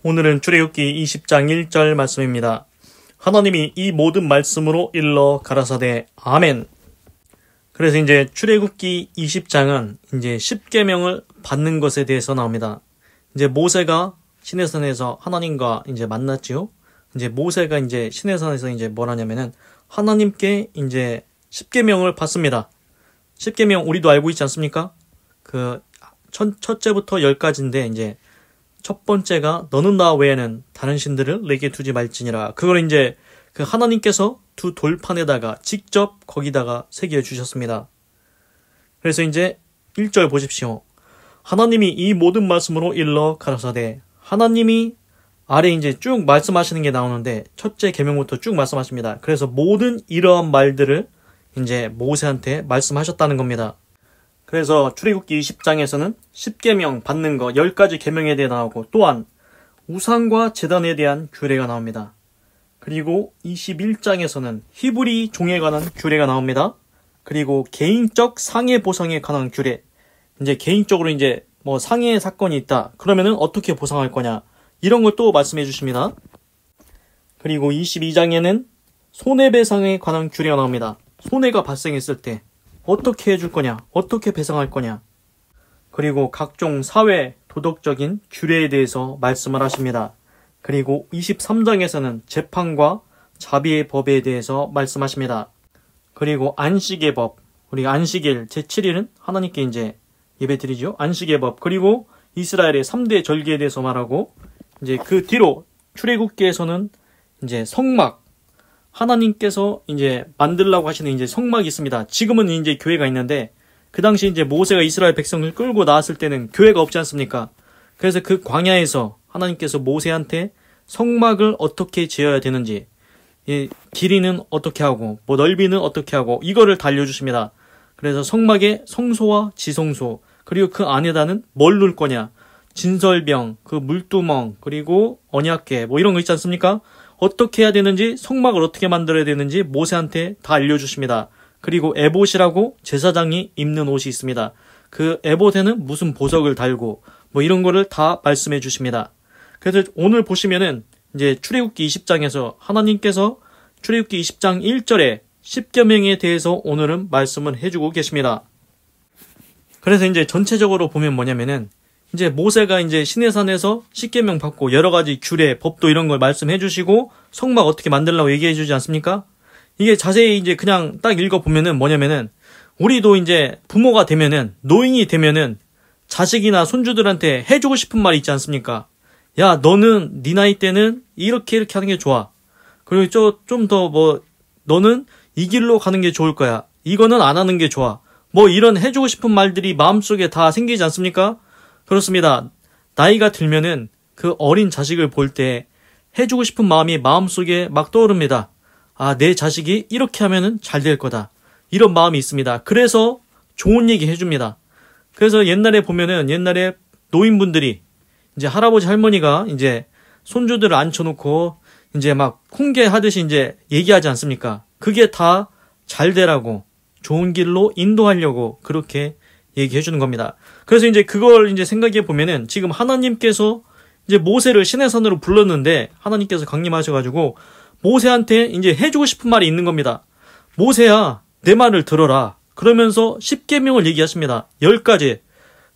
오늘은 출애굽기 20장 1절 말씀입니다. 하나님이 이 모든 말씀으로 일러 가라사대 아멘. 그래서 이제 출애굽기 20장은 이제 10계명을 받는 것에 대해서 나옵니다. 이제 모세가 시내산에서 하나님과 이제 만났지요. 이제 모세가 이제 시내산에서 이제 뭘 하냐면은 하나님께 이제 10계명을 받습니다. 10계명 우리도 알고 있지 않습니까? 그 첫째부터 10가지인데 이제 첫 번째가 너는 나 외에는 다른 신들을 내게 두지 말지니라. 그걸 이제 그 하나님께서 두 돌판에다가 직접 거기다가 새겨 주셨습니다. 그래서 이제 1절 보십시오. 하나님이 이 모든 말씀으로 일러 가라사대. 하나님이 아래 이제 쭉 말씀하시는 게 나오는데 첫째 계명부터 쭉 말씀하십니다. 그래서 모든 이러한 말들을 이제 모세한테 말씀하셨다는 겁니다. 그래서 출애굽기 20장에서는 10계명 받는 거 10가지 계명에 대해 나오고 또한 우상과 제단에 대한 규례가 나옵니다. 그리고 21장에서는 히브리 종에 관한 규례가 나옵니다. 그리고 개인적 상해 보상에 관한 규례. 이제 개인적으로 이제 뭐 상해 사건이 있다. 그러면은 어떻게 보상할 거냐. 이런 걸 또 말씀해 주십니다. 그리고 22장에는 손해배상에 관한 규례가 나옵니다. 손해가 발생했을 때 어떻게 해줄 거냐, 어떻게 배상할 거냐. 그리고 각종 사회, 도덕적인 규례에 대해서 말씀을 하십니다. 그리고 23장에서는 재판과 자비의 법에 대해서 말씀하십니다. 그리고 안식의 법, 우리가 안식일 제7일은 하나님께 이제 예배드리죠. 안식의 법, 그리고 이스라엘의 3대 절기에 대해서 말하고 이제 그 뒤로 출애굽기에서는 이제 성막, 하나님께서 이제 만들라고 하시는 이제 성막이 있습니다. 지금은 이제 교회가 있는데 그 당시 이제 모세가 이스라엘 백성을 끌고 나왔을 때는 교회가 없지 않습니까? 그래서 그 광야에서 하나님께서 모세한테 성막을 어떻게 지어야 되는지, 이 길이는 어떻게 하고, 뭐 넓이는 어떻게 하고, 이거를 다 알려주십니다. 그래서 성막의 성소와 지성소, 그리고 그 안에다는 뭘 넣을 거냐, 진설병, 그 물두멍, 그리고 언약궤, 뭐 이런 거 있지 않습니까? 어떻게 해야 되는지, 성막을 어떻게 만들어야 되는지 모세한테 다 알려주십니다. 그리고 에봇이라고 제사장이 입는 옷이 있습니다. 그 에봇에는 무슨 보석을 달고 뭐 이런 거를 다 말씀해 주십니다. 그래서 오늘 보시면은 이제 출애굽기 20장에서 하나님께서 출애굽기 20장 1절에 10계명에 대해서 오늘은 말씀을 해주고 계십니다. 그래서 이제 전체적으로 보면 뭐냐면은 이제 모세가 이제 시내산에서 10계명 받고 여러 가지 규례, 법도 이런 걸 말씀해 주시고 성막 어떻게 만들려고 얘기해 주지 않습니까? 이게 자세히 이제 그냥 딱 읽어보면은 뭐냐면은 우리도 이제 부모가 되면은 노인이 되면은 자식이나 손주들한테 해주고 싶은 말이 있지 않습니까? 야, 너는 네 나이 때는 이렇게 하는 게 좋아. 그리고 좀 더 뭐 너는 이 길로 가는 게 좋을 거야. 이거는 안 하는 게 좋아. 뭐 이런 해주고 싶은 말들이 마음속에 다 생기지 않습니까? 그렇습니다. 나이가 들면은 그 어린 자식을 볼 때 해주고 싶은 마음이 마음속에 막 떠오릅니다. 아, 내 자식이 이렇게 하면은 잘 될 거다. 이런 마음이 있습니다. 그래서 좋은 얘기 해줍니다. 그래서 옛날에 보면은 옛날에 노인분들이 이제 할아버지 할머니가 이제 손주들을 앉혀놓고 이제 막 훈계하듯이 이제 얘기하지 않습니까? 그게 다 잘 되라고 좋은 길로 인도하려고 그렇게 얘기해 주는 겁니다. 그래서 이제 그걸 이제 생각해 보면은 지금 하나님께서 이제 모세를 시내산으로 불렀는데 하나님께서 강림하셔가지고 모세한테 이제 해주고 싶은 말이 있는 겁니다. 모세야, 내 말을 들어라. 그러면서 10계명을 얘기하십니다. 10가지.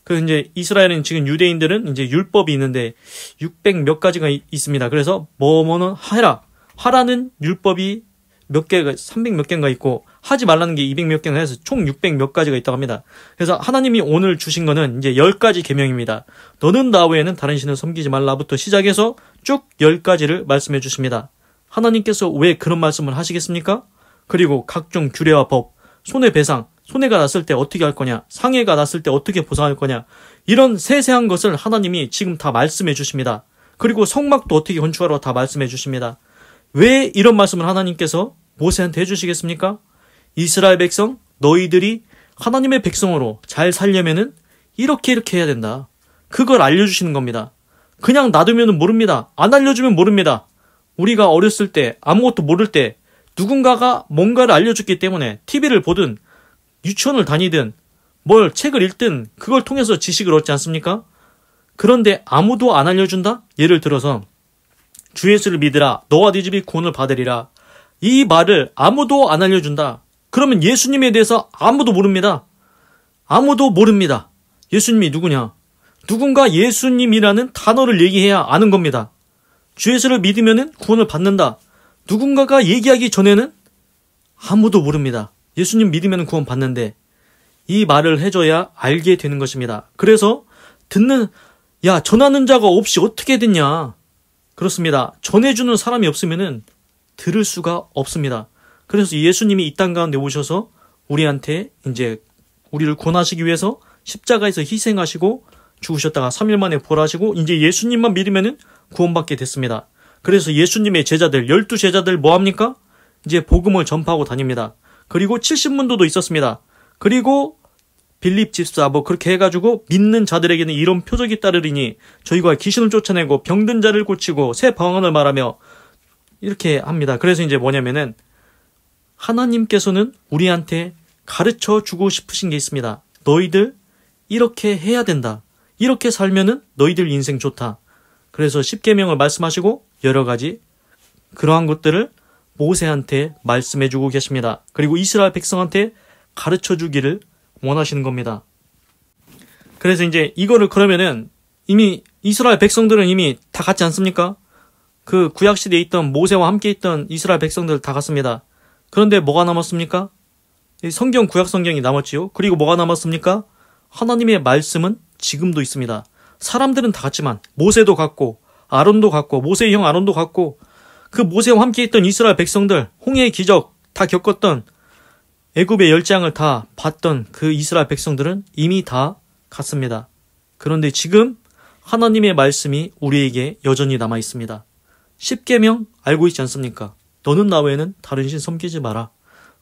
그 이제 이스라엘은 지금 유대인들은 이제 율법이 있는데 600 몇 가지가 있습니다. 그래서 뭐는 해라. 하라는 율법이 몇 개가 300 몇 개인가 있고 하지 말라는 게 200 몇 개인가 해서 총 600 몇 가지가 있다고 합니다. 그래서 하나님이 오늘 주신 거는 이제 10가지 계명입니다. 너는 나 외에는 다른 신을 섬기지 말라부터 시작해서 쭉 10가지를 말씀해 주십니다. 하나님께서 왜 그런 말씀을 하시겠습니까? 그리고 각종 규례와 법, 손해배상, 손해가 났을 때 어떻게 할 거냐, 상해가 났을 때 어떻게 보상할 거냐, 이런 세세한 것을 하나님이 지금 다 말씀해 주십니다. 그리고 성막도 어떻게 건축하라고 다 말씀해 주십니다. 왜 이런 말씀을 하나님께서 모세한테 해주시겠습니까? 이스라엘 백성, 너희들이 하나님의 백성으로 잘 살려면은 이렇게 해야 된다. 그걸 알려주시는 겁니다. 그냥 놔두면 모릅니다. 안 알려주면 모릅니다. 우리가 어렸을 때 아무것도 모를 때 누군가가 뭔가를 알려줬기 때문에 TV를 보든 유치원을 다니든 뭘 책을 읽든 그걸 통해서 지식을 얻지 않습니까? 그런데 아무도 안 알려준다? 예를 들어서 주 예수를 믿으라. 너와 네 집이 구원을 받으리라. 이 말을 아무도 안 알려준다. 그러면 예수님에 대해서 아무도 모릅니다. 아무도 모릅니다. 예수님이 누구냐? 누군가 예수님이라는 단어를 얘기해야 아는 겁니다. 주 예수를 믿으면 구원을 받는다. 누군가가 얘기하기 전에는 아무도 모릅니다. 예수님 믿으면 구원 받는데 이 말을 해줘야 알게 되는 것입니다. 그래서 전하는 자가 없이 어떻게 됐냐? 그렇습니다. 전해주는 사람이 없으면은 들을 수가 없습니다. 그래서 예수님이 이 땅 가운데 오셔서 우리한테 이제 우리를 구원하시기 위해서 십자가에서 희생하시고 죽으셨다가 3일 만에 부활하시고 이제 예수님만 믿으면은 구원받게 됐습니다. 그래서 예수님의 제자들, 12제자들 뭐합니까? 이제 복음을 전파하고 다닙니다. 그리고 70문도도 있었습니다. 그리고 빌립 집사 그렇게 해가지고 믿는 자들에게는 이런 표적이 따르리니 저희가 귀신을 쫓아내고 병든 자를 고치고 새 방언을 말하며 이렇게 합니다. 그래서 이제 뭐냐면은 하나님께서는 우리한테 가르쳐 주고 싶으신 게 있습니다. 너희들 이렇게 해야 된다. 이렇게 살면은 너희들 인생 좋다. 그래서 십계명을 말씀하시고 여러 가지 그러한 것들을 모세한테 말씀해 주고 계십니다. 그리고 이스라엘 백성한테 가르쳐 주기를 원하시는 겁니다. 그래서 이제 이거를 그러면은 이미 이스라엘 백성들은 이미 다 갔지 않습니까? 그 구약시대에 있던 모세와 함께 있던 이스라엘 백성들 다 갔습니다. 그런데 뭐가 남았습니까? 구약 성경이 남았지요. 그리고 뭐가 남았습니까? 하나님의 말씀은 지금도 있습니다. 사람들은 다 갔지만 모세도 갔고 아론도 갔고 모세의 형 아론도 갔고 그 모세와 함께 있던 이스라엘 백성들 홍해의 기적 다 겪었던 애굽의 열장을 다 봤던 그 이스라엘 백성들은 이미 다 갔습니다. 그런데 지금 하나님의 말씀이 우리에게 여전히 남아 있습니다. 십계명 알고 있지 않습니까? 너는 나 외에는 다른 신 섬기지 마라.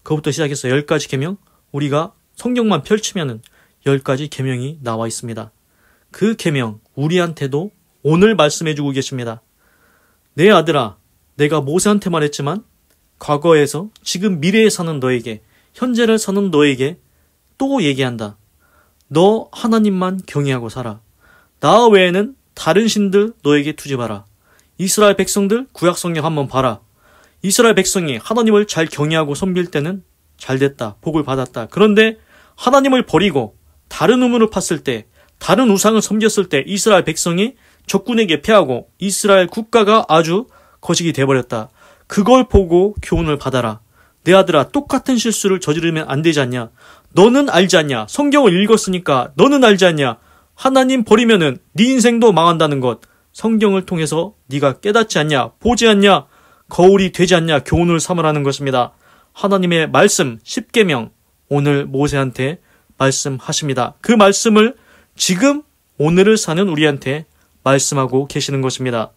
그것부터 시작해서 10가지 계명 우리가 성경만 펼치면은 10가지 계명이 나와 있습니다. 그 계명 우리한테도 오늘 말씀해주고 계십니다. 내 아들아, 내가 모세한테 말했지만 과거에서 지금 미래에 사는 너에게 현재를 사는 너에게 또 얘기한다. 너 하나님만 경외하고 살아. 나 외에는 다른 신들 너에게 두지 마라. 이스라엘 백성들 구약 성경 한번 봐라. 이스라엘 백성이 하나님을 잘 경외하고 섬길 때는 잘 됐다. 복을 받았다. 그런데 하나님을 버리고 다른 우물을 팠을 때 다른 우상을 섬겼을 때 이스라엘 백성이 적군에게 패하고 이스라엘 국가가 아주 거식이 돼버렸다. 그걸 보고 교훈을 받아라. 내 아들아, 똑같은 실수를 저지르면 안 되지 않냐? 너는 알지 않냐? 성경을 읽었으니까 너는 알지 않냐? 하나님 버리면은 네 인생도 망한다는 것. 성경을 통해서 네가 깨닫지 않냐? 보지 않냐? 거울이 되지 않냐? 교훈을 삼으라는 것입니다. 하나님의 말씀, 십계명 오늘 모세한테 말씀하십니다. 그 말씀을 지금 오늘을 사는 우리한테 말씀하고 계시는 것입니다.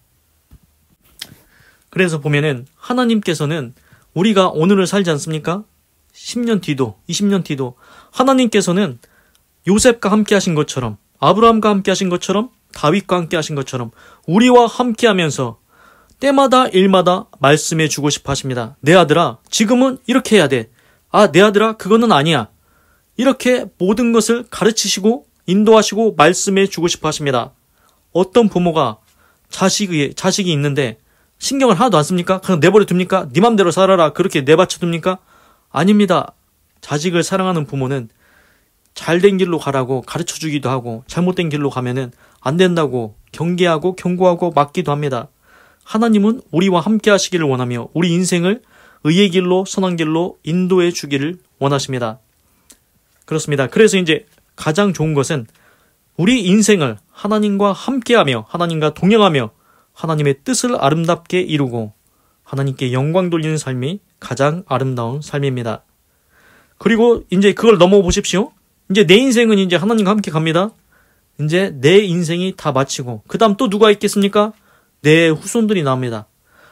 그래서 보면은 하나님께서는 우리가 오늘을 살지 않습니까? 10년 뒤도 20년 뒤도 하나님께서는 요셉과 함께 하신 것처럼 아브라함과 함께 하신 것처럼 다윗과 함께 하신 것처럼 우리와 함께 하면서 때마다 일마다 말씀해 주고 싶어 하십니다. 내 아들아, 지금은 이렇게 해야 돼. 아, 내 아들아, 그거는 아니야. 이렇게 모든 것을 가르치시고 인도하시고 말씀해 주고 싶어 하십니다. 어떤 부모가 자식이 있는데 신경을 하나도 안 씁니까? 그냥 내버려 둡니까? 네 맘대로 살아라. 그렇게 내버려 둡니까? 아닙니다. 자식을 사랑하는 부모는 잘된 길로 가라고 가르쳐 주기도 하고 잘못된 길로 가면은 안 된다고 경계하고 경고하고 막기도 합니다. 하나님은 우리와 함께 하시기를 원하며 우리 인생을 의의 길로 선한 길로 인도해 주기를 원하십니다. 그렇습니다. 그래서 이제 가장 좋은 것은 우리 인생을 하나님과 함께하며 하나님과 동행하며 하나님의 뜻을 아름답게 이루고 하나님께 영광 돌리는 삶이 가장 아름다운 삶입니다. 그리고 이제 그걸 넘어보십시오. 이제 내 인생은 이제 하나님과 함께 갑니다. 이제 내 인생이 다 마치고 그 다음 또 누가 있겠습니까? 내 후손들이 나옵니다.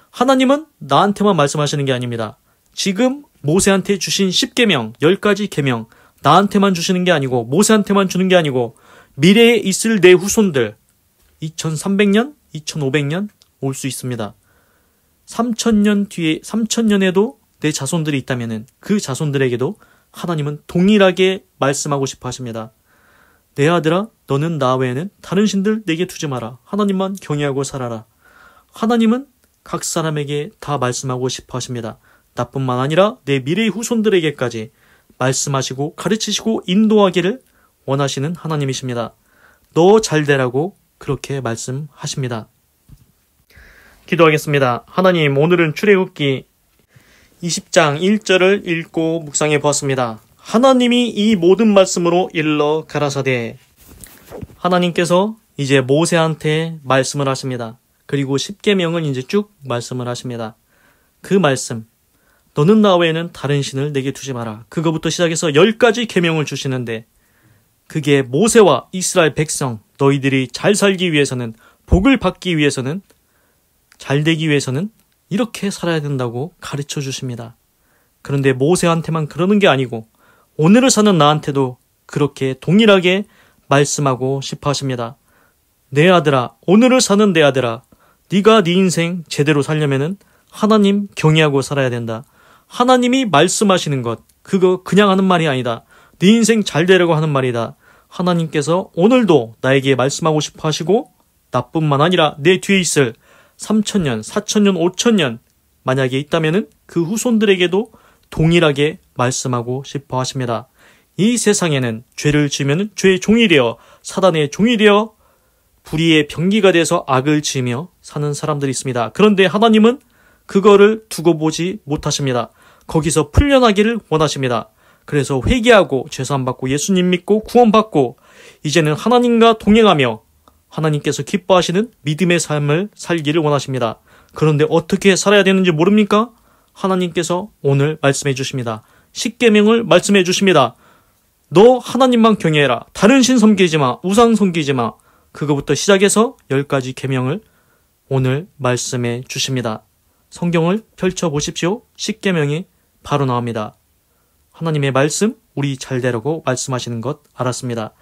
하나님은 나한테만 말씀하시는 게 아닙니다. 지금 모세한테 주신 10계명, 10가지 계명 나한테만 주시는 게 아니고 모세한테만 주는 게 아니고 미래에 있을 내 후손들 2300년, 2500년 올 수 있습니다. 3000년 뒤에 3000년에도 내 자손들이 있다면은 그 자손들에게도 하나님은 동일하게 말씀하고 싶어 하십니다. 내 아들아, 너는 나 외에는 다른 신들 내게 두지 마라. 하나님만 경외하고 살아라. 하나님은 각 사람에게 다 말씀하고 싶어 하십니다. 나뿐만 아니라 내 미래의 후손들에게까지 말씀하시고 가르치시고 인도하기를 원하시는 하나님이십니다. 너 잘되라고 그렇게 말씀하십니다. 기도하겠습니다. 하나님, 오늘은 출애굽기 20장 1절을 읽고 묵상해 보았습니다. 하나님이 이 모든 말씀으로 일러 가라사대. 하나님께서 이제 모세한테 말씀을 하십니다. 그리고 10계명을 이제 쭉 말씀을 하십니다. 그 말씀, 너는 나 외에는 다른 신을 내게 두지 마라. 그거부터 시작해서 10가지 계명을 주시는데, 그게 모세와 이스라엘 백성, 너희들이 잘 살기 위해서는, 복을 받기 위해서는, 잘 되기 위해서는 이렇게 살아야 된다고 가르쳐 주십니다. 그런데 모세한테만 그러는 게 아니고 오늘을 사는 나한테도 그렇게 동일하게 말씀하고 싶어 하십니다. 내 아들아, 오늘을 사는 내 아들아, 네가 네 인생 제대로 살려면은 하나님 경외하고 살아야 된다. 하나님이 말씀하시는 것, 그거 그냥 하는 말이 아니다. 네 인생 잘 되려고 하는 말이다. 하나님께서 오늘도 나에게 말씀하고 싶어 하시고, 나뿐만 아니라 내 뒤에 있을 3,000년, 4,000년, 5,000년 만약에 있다면은 그 후손들에게도 동일하게 말씀하고 싶어 하십니다. 이 세상에는 죄를 지으면 죄의 종이 되어, 사단의 종이 되어 불의의 병기가 돼서 악을 지으며 사는 사람들이 있습니다. 그런데 하나님은 그거를 두고 보지 못하십니다. 거기서 풀려나기를 원하십니다. 그래서 회개하고 죄사함받고 예수님 믿고 구원받고 이제는 하나님과 동행하며 하나님께서 기뻐하시는 믿음의 삶을 살기를 원하십니다. 그런데 어떻게 살아야 되는지 모릅니까? 하나님께서 오늘 말씀해 주십니다. 10계명을 말씀해 주십니다. 너 하나님만 경외해라. 다른 신 섬기지 마. 우상 섬기지 마. 그거부터 시작해서 10가지 계명을 오늘 말씀해 주십니다. 성경을 펼쳐보십시오. 10계명이 바로 나옵니다. 하나님의 말씀, 우리 잘 되라고 말씀하시는 것 알았습니다.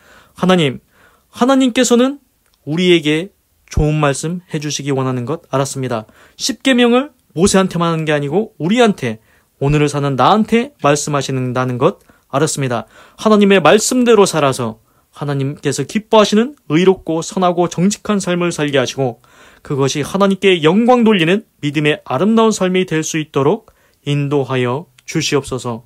하나님께서는 우리에게 좋은 말씀 해주시기 원하는 것 알았습니다. 10계명을 모세한테만 하는 게 아니고 우리한테, 오늘을 사는 나한테 말씀하시는다는 것 알았습니다. 하나님의 말씀대로 살아서 하나님께서 기뻐하시는 의롭고 선하고 정직한 삶을 살게 하시고, 그것이 하나님께 영광 돌리는 믿음의 아름다운 삶이 될 수 있도록 인도하여 주시옵소서.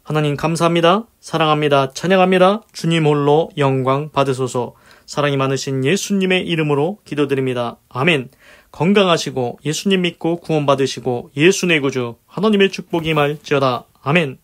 하나님 감사합니다. 사랑합니다. 찬양합니다. 주님 홀로 영광 받으소서. 사랑이 많으신 예수님의 이름으로 기도드립니다. 아멘. 건강하시고 예수님 믿고 구원 받으시고 예수 내 구주 하나님의 축복이 임할지어다. 아멘.